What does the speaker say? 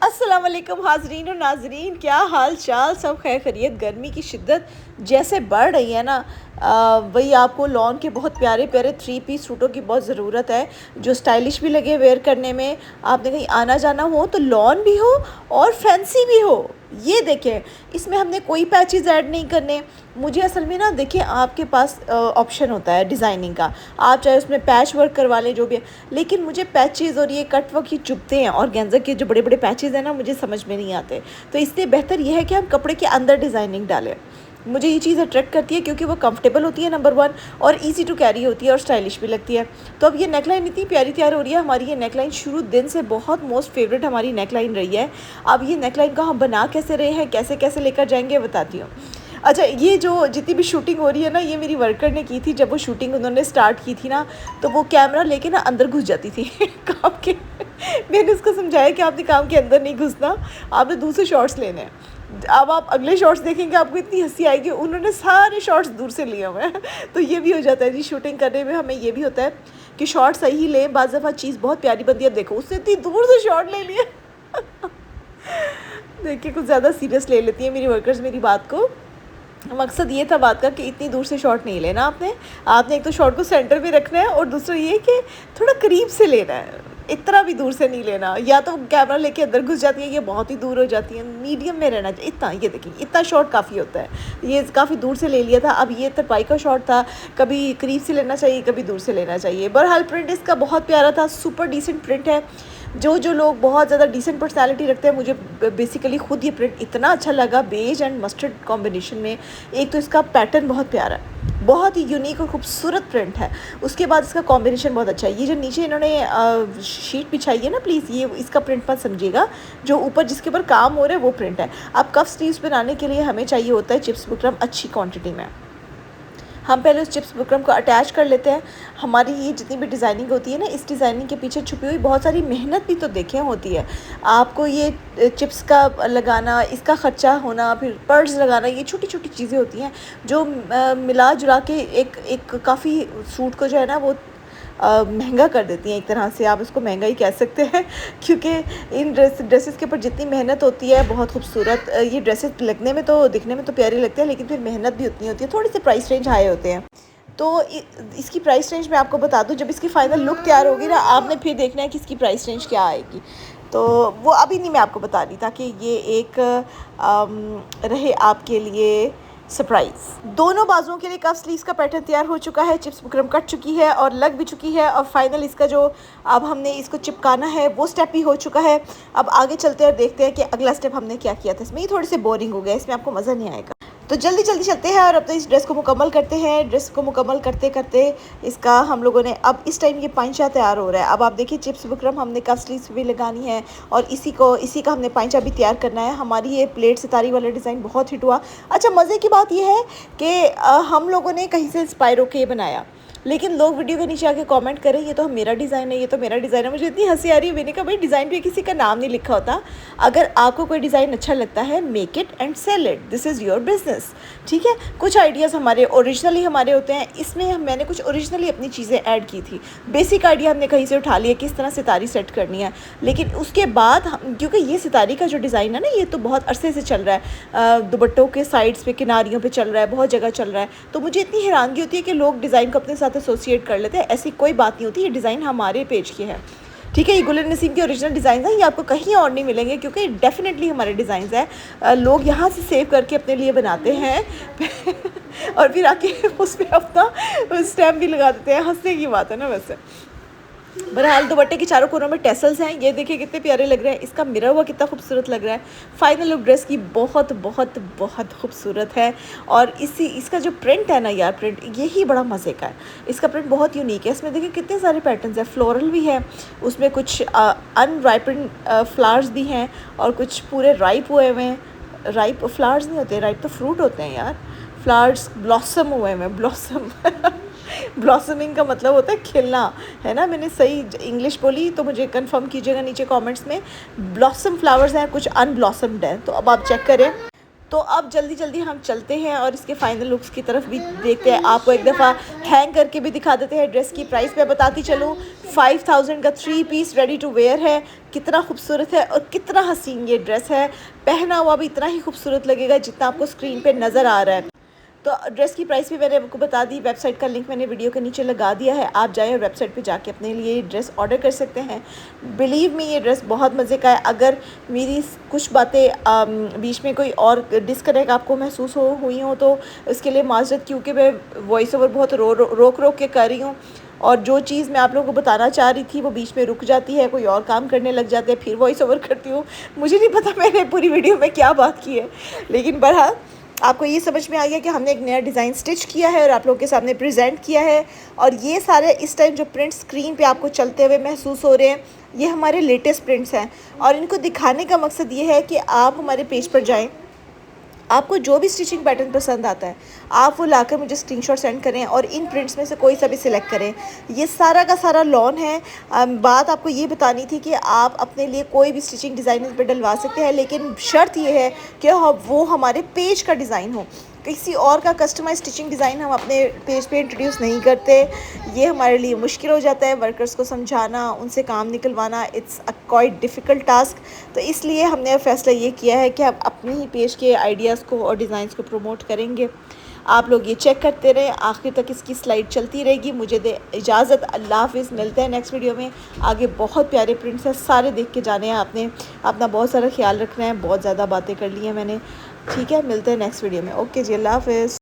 अस्सलाम वालेकुम हाज़रीन और नाज़रीन, क्या हाल चाल, सब खैर खैरियत। गर्मी की शिद्दत जैसे बढ़ रही है ना, वही आपको लॉन के बहुत प्यारे प्यारे थ्री पीस सूटों की बहुत ज़रूरत है, जो स्टाइलिश भी लगे वेयर करने में। आपने कहीं आना जाना हो तो लॉन भी हो और फैंसी भी हो। ये देखें, इसमें हमने कोई पैचेज़ ऐड नहीं करने। मुझे असल में ना, देखिए, आपके पास ऑप्शन होता है डिज़ाइनिंग का, आप चाहे उसमें पैच वर्क करवा लें, जो भी है। लेकिन मुझे पैचेज़ और ये कट वर्क ये चुभते हैं, और गेंजा के जो बड़े बड़े पैचेज़ हैं ना, मुझे समझ में नहीं आते। तो इसलिए बेहतर ये है कि हम कपड़े के अंदर डिज़ाइनिंग डालें। मुझे ये चीज़ अट्रैक्ट करती है क्योंकि वो कंफर्टेबल होती है, नंबर वन, और इजी टू कैरी होती है और स्टाइलिश भी लगती है। तो अब ये नेकलाइन इतनी प्यारी तैयार हो रही है। हमारी ये नेकलाइन शुरू दिन से बहुत मोस्ट फेवरेट हमारी नेकलाइन रही है। अब ये नेकलाइन को हम बना कैसे रहे हैं, कैसे कैसे लेकर जाएंगे, बताती हूँ। अच्छा, ये जो जितनी भी शूटिंग हो रही है ना, ये मेरी वर्कर ने की थी। जब वो शूटिंग उन्होंने स्टार्ट की थी ना, तो वो कैमरा लेके ना अंदर घुस जाती थी काम के। मैंने उसको समझाया कि आपने काम के अंदर नहीं घुसना, आपने दूसरे शॉट्स लेने हैं। अब आप अगले शॉट्स देखेंगे, आपको इतनी हंसी आएगी। उन्होंने सारे शॉट्स दूर से लिए हुए हैं। तो ये भी हो जाता है जी, शूटिंग करने में हमें ये भी होता है कि शॉट सही लें। बाज़ दफ़ा चीज़ बहुत प्यारी बनती है। देखो, उसने इतनी दूर से शॉट ले लिया। देखिए, कुछ ज़्यादा सीरियस ले लेती है मेरी वर्कर्स मेरी बात को। मकसद ये था बात का कि इतनी दूर से शॉट नहीं लेना आपने एक तो शॉट को सेंटर में रखना है, और दूसरा ये कि थोड़ा करीब से लेना है, इतना भी दूर से नहीं लेना। या तो कैमरा लेके अंदर घुस जाती है, ये बहुत ही दूर हो जाती है। मीडियम में रहना चाहिए इतना। ये देखिए, इतना शॉट काफ़ी होता है। ये काफ़ी दूर से ले लिया था। अब ये तरपाई का शॉट था, कभी करीब से लेना चाहिए, कभी दूर से लेना चाहिए। बहरहाल प्रिंट इसका बहुत प्यारा था, सुपर डिसेंट प्रिंट है। जो लोग बहुत ज़्यादा डिसेंट पर्सनालिटी रखते हैं, मुझे बेसिकली ख़ुद ये प्रिंट इतना अच्छा लगा, बेज एंड मस्टर्ड कॉम्बिनेशन में। एक तो इसका पैटर्न बहुत प्यारा है, बहुत ही यूनिक और खूबसूरत प्रिंट है। उसके बाद इसका कॉम्बिनेशन बहुत अच्छा है। ये जो नीचे इन्होंने शीट बिछाई है ना, प्लीज़ ये इसका प्रिंट मत समझिएगा, जो ऊपर जिसके ऊपर काम हो रहा है वो प्रिंट है। अब कफ स्लीव्स बनाने के लिए हमें चाहिए होता है चिप्स बुकरम अच्छी क्वांटिटी में। हम पहले उस चिप्स बुकरम को अटैच कर लेते हैं। हमारी ये जितनी भी डिज़ाइनिंग होती है ना, इस डिज़ाइनिंग के पीछे छुपी हुई बहुत सारी मेहनत भी तो देखें होती है। आपको ये चिप्स का लगाना, इसका ख़र्चा होना, फिर पर्स लगाना, ये छोटी छोटी चीज़ें होती हैं जो मिला जुला के एक काफ़ी सूट को जो है ना, वो महंगा कर देती हैं। एक तरह से आप इसको महंगा ही कह सकते हैं, क्योंकि इन ड्रेसेस के ऊपर जितनी मेहनत होती है, बहुत खूबसूरत ये ड्रेसेस लगने में तो, दिखने में तो प्यारी लगते हैं, लेकिन फिर मेहनत भी उतनी होती है। थोड़ी सी प्राइस रेंज हाई होते हैं। तो इसकी प्राइस रेंज मैं आपको बता दूं, जब इसकी फ़ाइनल लुक तैयार होगी ना, आपने फिर देखना है कि इसकी प्राइस रेंज क्या आएगी। तो वो अभी नहीं मैं आपको बता रही, ताकि ये एक रहे आपके लिए सरप्राइज़। दोनों बाजुओं के लिए कफ स्लीव्स का पैटर्न तैयार हो चुका है, चिप्स बुकरम कट चुकी है और लग भी चुकी है, और फाइनल इसका जो अब हमने इसको चिपकाना है वो स्टेप भी हो चुका है। अब आगे चलते हैं और देखते हैं कि अगला स्टेप हमने क्या किया था। इसमें ये थोड़ी सी बोरिंग हो गया, इसमें आपको मज़ा नहीं आएगा। तो जल्दी जल्दी चलते हैं और अब तो इस ड्रेस को मुकम्मल करते हैं। ड्रेस को मुकम्मल करते करते इसका हम लोगों ने अब इस टाइम ये पांचा तैयार हो रहा है। अब आप देखिए, चिप्स बुकरम हमने कफ स्लीव्स भी लगानी है, और इसी का हमने पांचा भी तैयार करना है। हमारी ये प्लेट सितारी वाला डिज़ाइन बहुत हिट हुआ। अच्छा, मज़े की बात यह है कि हम लोगों ने कहीं से इंस्पायर होकर ये बनाया, लेकिन लोग वीडियो के नीचे आके कमेंट करें, ये तो मेरा डिज़ाइन है, ये तो मेरा डिज़ाइन है। मुझे इतनी हंसी आ रही है। मैंने कहा, भाई, डिज़ाइन पे किसी का नाम नहीं लिखा होता। अगर आपको कोई डिज़ाइन अच्छा लगता है, make it and sell it, this is your business. ठीक है, कुछ आइडियाज़ हमारे ओरिजिनली हमारे होते हैं। इसमें मैंने कुछ ओरिजिनली अपनी चीज़ें ऐड की थी। बेसिक आइडिया हमने कहीं से उठा लिया, किस तरह सितारी सेट करनी है। लेकिन उसके बाद क्योंकि ये सितारी का जो डिज़ाइन है ना, ये तो बहुत अरसे से चल रहा है, दुपट्टों के साइड्स पे, किनारियों पे चल रहा है, बहुत जगह चल रहा है। तो मुझे इतनी हैरानगी होती है कि लोग डिज़ाइन को अपने साथ एसोसिएट कर लेते हैं। ऐसी कोई बात नहीं होती। ये डिज़ाइन हमारे पेज की है, ठीक है। ये गुलन नसीम के ओरिजिनल डिज़ाइन हैं, ये आपको कहीं और नहीं मिलेंगे, क्योंकि डेफिनेटली हमारे डिज़ाइन हैं। लोग यहाँ से सेव करके अपने लिए बनाते हैं और फिर आके उस पर अपना स्टैम्प भी लगा देते हैं। हंसने की बात है ना वैसे। बहरहाल, दुपट्टे के चारों कोनों में टेसल्स हैं, ये देखिए कितने प्यारे लग रहे हैं। इसका मिरर हुआ कितना खूबसूरत लग रहा है। फाइनल लुक ड्रेस की बहुत बहुत बहुत खूबसूरत है। और इसका जो प्रिंट है ना यार, प्रिंट यही बड़ा मज़े का है। इसका प्रिंट बहुत यूनिक है। इसमें देखिए कितने सारे पैटर्न्स हैं। फ्लोरल भी है, उसमें कुछ अनराइपेंड फ्लावर्स भी हैं, और कुछ पूरे राइप हुए हुए हैं। राइप फ्लावर्स नहीं होते, राइप तो फ्रूट होते हैं यार। फ्लावर्स ब्लॉसम हुए हुए हैं, ब्लॉसम ब्लॉसमिंग का मतलब होता है खिलना, है ना। मैंने सही इंग्लिश बोली तो मुझे कंफर्म कीजिएगा नीचे कमेंट्स में। ब्लॉसम फ्लावर्स हैं, कुछ अनब्लॉसम्ड हैं। तो अब आप चेक करें, तो अब जल्दी जल्दी हम चलते हैं और इसके फाइनल लुक्स की तरफ भी देखते हैं। आपको एक दफ़ा हैंग करके भी दिखा देते हैं। ड्रेस की प्राइस मैं बताती चलूँ, 5000 का 3 पीस रेडी टू वेयर है। कितना खूबसूरत है और कितना हसीन ये ड्रेस है। पहना हुआ भी इतना ही खूबसूरत लगेगा जितना आपको स्क्रीन पे नज़र आ रहा है। तो ड्रेस की प्राइस भी मैंने आपको बता दी। वेबसाइट का लिंक मैंने वीडियो के नीचे लगा दिया है, आप जाएँ और वेबसाइट पे जाके अपने लिए ये ड्रेस ऑर्डर कर सकते हैं। बिलीव मी, ये ड्रेस बहुत मज़े का है। अगर मेरी कुछ बातें बीच में कोई और डिस्कनेक्ट आपको महसूस हुई हो तो उसके लिए माज़रत, क्योंकि मैं वॉइस ओवर बहुत रोक रोक के कर रही हूँ और जो चीज़ मैं आप लोगों को बताना चाह रही थी वो बीच में रुक जाती है, कोई और काम करने लग जाते हैं, फिर वॉइस ओवर करती हूँ। मुझे नहीं पता मैंने पूरी वीडियो में क्या बात की है, लेकिन बहरहाल आपको ये समझ में आ गया कि हमने एक नया डिज़ाइन स्टिच किया है और आप लोगों के सामने प्रेजेंट किया है। और ये सारे इस टाइम जो प्रिंट स्क्रीन पे आपको चलते हुए महसूस हो रहे हैं, ये हमारे लेटेस्ट प्रिंट्स हैं और इनको दिखाने का मकसद ये है कि आप हमारे पेज पर जाएं, आपको जो भी स्टिचिंग पैटर्न पसंद आता है आप वो लाकर मुझे स्क्रीनशॉट सेंड करें और इन प्रिंट्स में से कोई सा भी सिलेक्ट करें। ये सारा का सारा लॉन है। बात आपको ये बतानी थी कि आप अपने लिए कोई भी स्टिचिंग डिज़ाइन इस पर डलवा सकते हैं, लेकिन शर्त ये है कि वो हमारे पेज का डिज़ाइन हो। किसी और का कस्टमाइज स्टिचिंग डिज़ाइन हम अपने पेज पे इंट्रोड्यूस नहीं करते। ये हमारे लिए मुश्किल हो जाता है, वर्कर्स को समझाना, उनसे काम निकलवाना, it's a quite difficult task. तो इसलिए हमने फ़ैसला ये किया है कि हम अपने ही पेज के आइडियाज़ को और डिज़ाइंस को प्रमोट करेंगे। आप लोग ये चेक करते रहें, आखिर तक इसकी स्लाइड चलती रहेगी। मुझे दे इजाज़त, अल्लाह हाफ़िज़। मिलते हैं नेक्स्ट वीडियो में। आगे बहुत प्यारे प्रिंट्स हैं, सारे देख के जाने हैं आपने। अपना बहुत सारा ख्याल रखना है, बहुत ज़्यादा बातें कर ली हैं मैंने। ठीक है, मिलते हैं नेक्स्ट वीडियो में। ओके जी, अल्लाह हाफ़िज़।